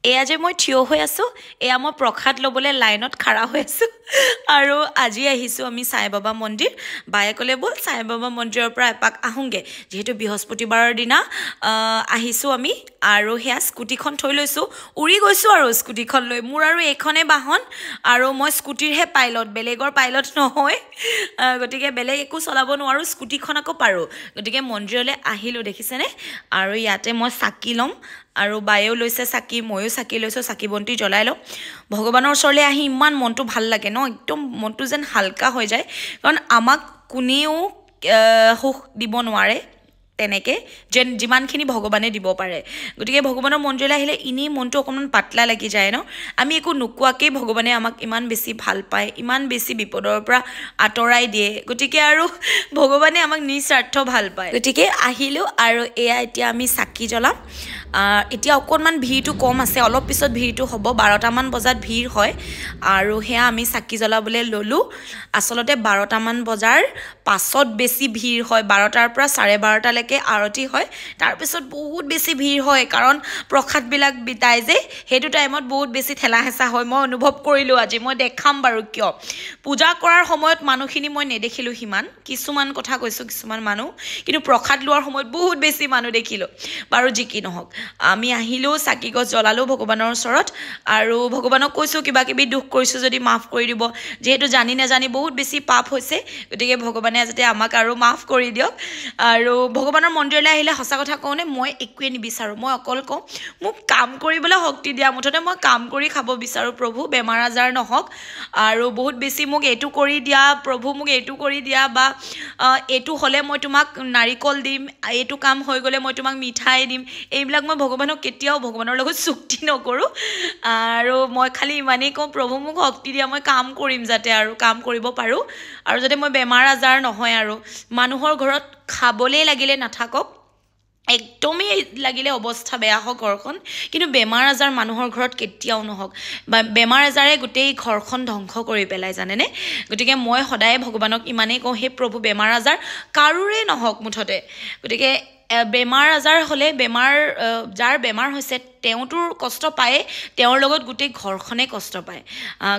এয়া যে মই থিয় হৈ আছোঁ এয়া মই প্ৰসাদ ল'বলৈ লাইনত খাৰা হৈ আছোঁ আৰু আজি আহিছোঁ আমি সাই বাবা মন্দিৰ বায়ে ক'লে ব'ল সাই বাবা মন্দিৰৰ পৰা এপাক আহোঁগৈ যিহেতু বৃহস্পতিবাৰৰ দিনা আহিছোঁ আমি আৰু সেয়া স্কুটিখন থৈ লৈছোঁ উৰি গৈছোঁ আৰু স্কুটিখন লৈ মোৰ আৰু এইখনে বাহন আৰু মই স্কুটিৰহে পাইলট বেলেগৰ পাইলট নহয় গতিকে বেলেগ একো চলাব নোৱাৰোঁ স্কুটিখন আকৌ পাৰোঁ গতিকে মন্দিৰলৈ আহিলোঁ দেখিছেনে আৰু ইয়াতে মই চাকি ল'ম আৰু বায়েও লৈছে চাকি ময়ো চাকি লৈছোঁ চাকি বন্তি জ্বলাই লওঁ ভগৱানৰ ওচৰলৈ আহি ইমান মনটো ভাল লাগে ন একদম মনটো যেন হালকা হৈ যায় কাৰণ আমাক কোনেও সুখ দিব নোৱাৰে তেনেকৈ যেন যিমানখিনি ভগৱানে দিব পাৰে গতিকে ভগৱানৰ মন্দিৰলৈ আহিলে এনেই মনটো অকণমান পাতলা লাগি যায় ন আমি একো নোকোৱাকেই ভগৱানে আমাক ইমান বেছি ভাল পায় ইমান বেছি বিপদৰ পৰা আঁতৰাই দিয়ে গতিকে আৰু ভগৱানে আমাক নিস্বাৰ্থ ভাল পায় গতিকে আহিলোঁ আৰু এয়া এতিয়া আমি চাকি জ্বলাম এতিয়া অকণমান ভিৰটো কম আছে অলপ পিছত ভিৰটো হ'ব 12টামান বজাত ভিৰ হয় আৰু সেয়া আমি চাকি জ্বলাবলৈ ল'লোঁ আচলতে 12টামান বজাৰ পাছত বেছি ভিৰ হয় 12টাৰ পৰা 12:30লৈকে আৰতি হয় তাৰপিছত বহুত বেছি ভিৰ হয় কাৰণ প্ৰসাদবিলাক বিতাই যে সেইটো টাইমত বহুত বেছি ঠেলা হেঁচা হয় মই অনুভৱ কৰিলোঁ আজি মই দেখাম বাৰু কিয় পূজা কৰাৰ সময়ত মানুহখিনি মই নেদেখিলোঁ সিমান কিছুমান কথা কৈছোঁ কিছুমান মানুহ কিন্তু প্ৰসাদ লোৱাৰ সময়ত বহুত বেছি মানুহ দেখিলোঁ বাৰু যি কি নহওক আমি আহিলোঁ চাকি গছ জ্বলালোঁ ভগৱানৰ ওচৰত আৰু ভগৱানক কৈছোঁ কিবা কিবি দুখ কৰিছোঁ যদি মাফ কৰি দিব যিহেতু জানি নাজানি বহুত বেছি পাপ হৈছে গতিকে ভগৱানে যাতে আমাক আৰু মাফ কৰি দিয়ক আৰু ভগৱানৰ মন্দিৰলৈ আহিলে সঁচা কথা কওঁনে মই একোৱে নিবিচাৰোঁ মই অকল কওঁ মোক কাম কৰিবলৈ শক্তি দিয়া মুঠতে মই কাম কৰি খাব বিচাৰোঁ প্ৰভু বেমাৰ আজাৰ নহওক আৰু বহুত বেছি মোক এইটো কৰি দিয়া প্ৰভু মোক এইটো কৰি দিয়া বা এইটো হ'লে মই তোমাক নাৰিকল দিম এইটো কাম হৈ গ'লে মই তোমাক মিঠাই দিম এইবিলাক মই ভগৱানক কেতিয়াও ভগৱানৰ লগত চুক্তি নকৰোঁ আৰু মই খালি ইমানেই কওঁ প্ৰভু মোক শক্তি দিয়া মই কাম কৰিম যাতে আৰু কাম কৰিব পাৰোঁ আৰু যাতে মই বেমাৰ আজাৰ নহয় আৰু মানুহৰ ঘৰত খাবলৈ লাগিলে নাথাকক একদমেই লাগিলে অৱস্থা বেয়া হওক ঘৰখন কিন্তু বেমাৰ আজাৰ মানুহৰ ঘৰত কেতিয়াও নহওক বা বেমাৰ আজাৰে গোটেই ঘৰখন ধ্বংস কৰি পেলাই জানেনে গতিকে মই সদায় ভগৱানক ইমানেই কওঁ হে প্ৰভু বেমাৰ আজাৰ কাৰোৰে নহওক মুঠতে গতিকে বেমাৰ আজাৰ হ'লে যাৰ বেমাৰ হৈছে তেওঁটোৰ কষ্ট পায়ে তেওঁৰ লগত গোটেই ঘৰখনে কষ্ট পায়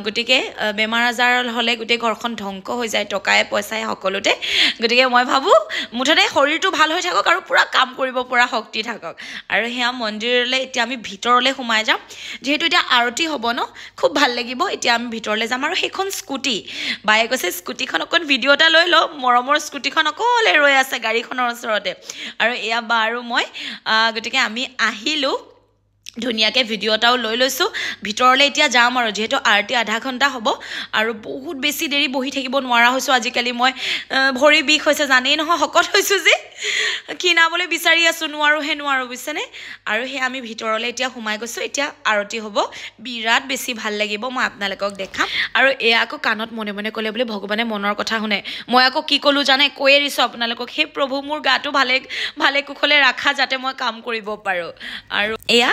গতিকে বেমাৰ আজাৰ হ'লে গোটেই ঘৰখন ধ্বংস হৈ যায় টকাই পইচাই সকলোতে গতিকে মই ভাবোঁ মুঠতে শৰীৰটো ভাল হৈ থাকক আৰু পূৰা কাম কৰিব পৰা শক্তি থাকক আৰু সেয়া মন্দিৰলৈ এতিয়া আমি ভিতৰলৈ সোমাই যাম যিহেতু এতিয়া আৰতি হ'ব ন খুব ভাল লাগিব এতিয়া আমি ভিতৰলৈ যাম আৰু সেইখন স্কুটি বায়ে কৈছে স্কুটিখন অকণ ভিডিঅ' এটা লৈ লওঁ মৰমৰ স্কুটিখন অকলে ৰৈ আছে গাড়ীখনৰ ওচৰতে আৰু এয়া বা আৰু মই গতিকে আমি আহিলোঁ ধুনীয়াকৈ ভিডিঅ' এটাও লৈ লৈছোঁ ভিতৰলৈ এতিয়া যাম আৰু যিহেতু আৰতি আধা ঘণ্টা হ'ব আৰু বহুত বেছি দেৰি বহি থাকিব নোৱাৰা হৈছোঁ আজিকালি মই ভৰি বিষ হৈছে জানেই নহয় শকত হৈছোঁ যে ক্ষীণাবলৈ বিচাৰি আছোঁ নোৱাৰোঁ বুজিছেনে আৰু সেই আমি ভিতৰলৈ এতিয়া সোমাই গৈছোঁ এতিয়া আৰতি হ'ব বিৰাট বেছি ভাল লাগিব মই আপোনালোকক দেখাম আৰু এয়া আকৌ কাণত মনে মনে ক'লে বোলে ভগৱানে মনৰ কথা শুনে মই আকৌ কি ক'লোঁ জানে কৈয়ে দিছোঁ আপোনালোকক সেই প্ৰভু মোৰ গাটো ভালে কুশলে ৰাখা যাতে মই কাম কৰিব পাৰোঁ আৰু এয়া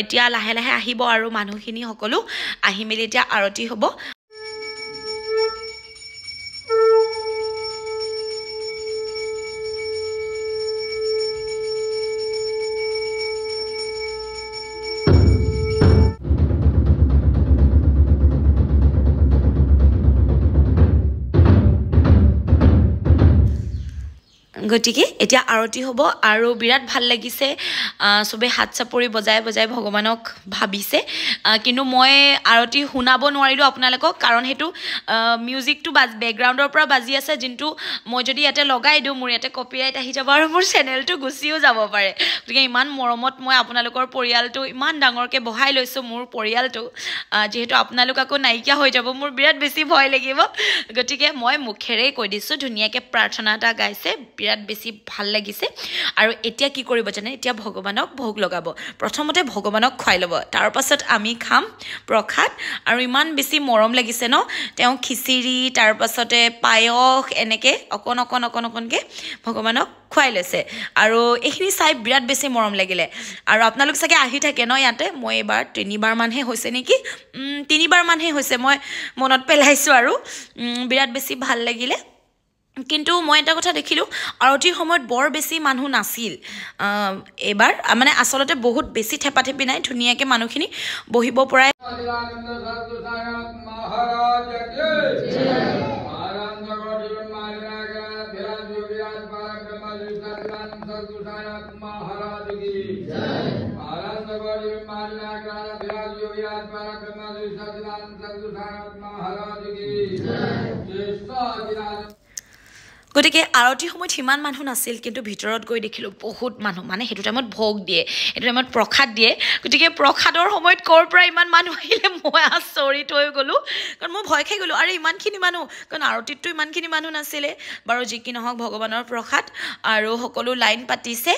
এতিয়া লাহে লাহে আহিব আৰু মানুহখিনি সকলো আহি মেলি এতিয়া আৰতি হ'ব গতিকে এতিয়া আৰতি হ'ব আৰু বিৰাট ভাল লাগিছে চবে হাত চাপৰি বজাই ভগৱানক ভাবিছে কিন্তু মই আৰতি শুনাব নোৱাৰিলোঁ আপোনালোকক কাৰণ সেইটো মিউজিকটো বেকগ্ৰাউণ্ডৰ পৰা বাজি আছে যোনটো মই যদি ইয়াতে লগাই দিওঁ মোৰ ইয়াতে কপিৰাইট আহি যাব আৰু মোৰ চেনেলটো গুচিও যাব পাৰে গতিকে ইমান মৰমত মই আপোনালোকৰ পৰিয়ালটো ইমান ডাঙৰকৈ বহাই লৈছোঁ মোৰ পৰিয়ালটো যিহেতু আপোনালোক আকৌ নাইকিয়া হৈ যাব মোৰ বিৰাট বেছি ভয় লাগিব গতিকে মই মুখেৰেই কৈ দিছোঁ ধুনীয়াকৈ প্ৰাৰ্থনা এটা গাইছে বিৰাট বেছি ভাল লাগিছে আৰু এতিয়া কি কৰিব জানে এতিয়া ভগৱানক ভোগ লগাব প্ৰথমতে ভগৱানক খুৱাই ল'ব তাৰ পাছত আমি খাম প্ৰসাদ আৰু ইমান বেছি মৰম লাগিছে ন তেওঁ খিচিৰি তাৰ পাছতে পায়স এনেকৈ অকণকৈ ভগৱানক খুৱাই লৈছে আৰু এইখিনি চাই বিৰাট বেছি মৰম লাগিলে আৰু আপোনালোক চাগে আহি থাকে ন ইয়াতে মই এবাৰ 3বাৰমানহে হৈছে নেকি 3বাৰমানহে হৈছে মই মনত পেলাইছোঁ আৰু বিৰাট বেছি ভাল লাগিলে কিন্তু মই এটা কথা দেখিলোঁ আৰতিৰ সময়ত বৰ বেছি মানুহ নাছিল এইবাৰ মানে আচলতে বহুত বেছি থেপাথেপি নাই ধুনীয়াকৈ মানুহখিনি বহিব পৰাই গতিকে আৰতিৰ সময়ত সিমান মানুহ নাছিল কিন্তু ভিতৰত গৈ দেখিলোঁ বহুত মানুহ মানে সেইটো টাইমত ভোগ দিয়ে সেইটো টাইমত প্ৰসাদ দিয়ে গতিকে প্ৰসাদৰ সময়ত ক'ৰ পৰা ইমান মানুহ আহিলে মই আচৰিত হৈ গ'লোঁ কাৰণ মই ভয় খাই গ'লোঁ আৰে ইমানখিনি মানুহ কাৰণ আৰতিততো ইমানখিনি মানুহ নাছিলে বাৰু যি কি নহওক ভগৱানৰ প্ৰসাদ আৰু সকলো লাইন পাতিছে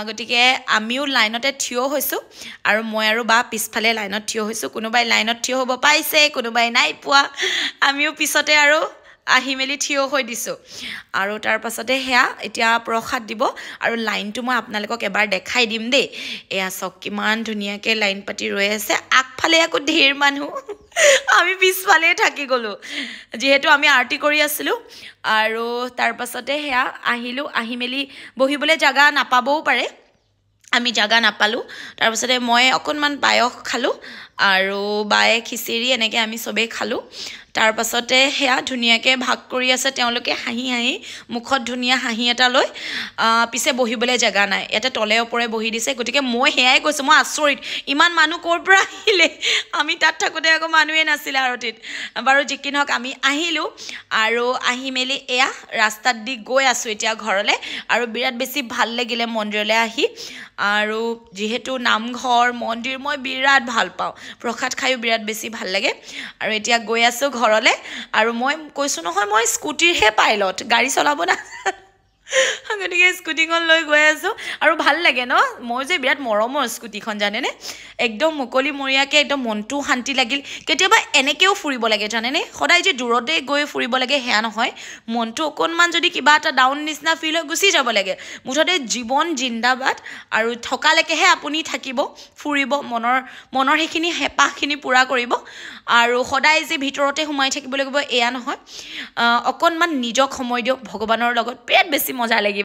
গতিকে আমিও লাইনতে থিয় হৈছোঁ আৰু মই আৰু বা পিছফালে লাইনত থিয় হৈছোঁ কোনোবাই লাইনত থিয় হ'ব পাইছে কোনোবাই নাই পোৱা আমিও পিছতে আৰু আহি মেলি থিয় হৈ দিছোঁ আৰু তাৰ পাছতে সেয়া এতিয়া প্ৰসাদ দিব আৰু লাইনটো মই আপোনালোকক এবাৰ দেখাই দিম দেই এয়া চাওক কিমান ধুনীয়াকৈ লাইন পাতি ৰৈ আছে আগফালে আকৌ ঢেৰ মানুহ আমি পিছফালে থাকি গ'লোঁ যিহেতু আমি আৰতি কৰি আছিলোঁ আৰু তাৰ পাছতে সেয়া আহিলোঁ আহি মেলি বহিবলৈ জাগা নাপাবও পাৰে আমি জাগা নাপালোঁ তাৰপাছতে মই অকণমান পায়স খালোঁ আৰু বায়ে খিচিৰি এনেকৈ আমি চবেই খালোঁ তাৰ পাছতে সেয়া ধুনীয়াকৈ ভাগ কৰি আছে তেওঁলোকে হাঁহি হাঁহি মুখত ধুনীয়া হাঁহি এটা লৈ পিছে বহিবলৈ জেগা নাই ইয়াতে তলে ওপৰে বহি দিছে গতিকে মই সেয়াই কৈছোঁ মই আচৰিত ইমান মানুহ ক'ৰ পৰা আহিলে আমি তাত থাকোঁতে আকৌ মানুহে নাছিলে আৰতিত বাৰু যি কি নহওক আমি আহিলোঁ আৰু আহি মেলি এয়া ৰাস্তাত দি গৈ আছোঁ এতিয়া ঘৰলৈ আৰু বিৰাট বেছি ভাল লাগিলে মন্দিৰলৈ আহি আৰু যিহেতু নামঘৰ মন্দিৰ মই বিৰাট ভাল পাওঁ প্ৰসাদ খায়ো বিৰাট বেছি ভাল লাগে আৰু এতিয়া গৈ আছোঁ ঘৰলৈ আৰু মই কৈছোঁ নহয় মই স্কুটিৰহে পাইলট গাড়ী চলাব না গতিকে স্কুটিখন লৈ গৈ আছোঁ আৰু ভাল লাগে ন মই যে বিৰাট মৰমৰ স্কুটিখন জানেনে একদম মুকলিমূৰীয়াকৈ একদম মনটো শান্তি লাগিল কেতিয়াবা এনেকৈও ফুৰিব লাগে জানেনে সদায় যে দূৰতে গৈ ফুৰিব লাগে সেয়া নহয় মনটো অকণমান যদি কিবা এটা ডাউন নিচিনা ফিল হৈ গুচি যাব লাগে মুঠতে জীৱন জিন্দাবাদ আৰু থকালৈকেহে আপুনি থাকিব ফুৰিব মনৰ সেইখিনি হেঁপাহখিনি পূৰা কৰিব আৰু সদায় যে ভিতৰতে সোমাই থাকিব লাগিব এয়া নহয় অকণমান নিজক সময় দিয়ক ভগৱানৰ লগত বিৰাট বেছি মজা লাগিব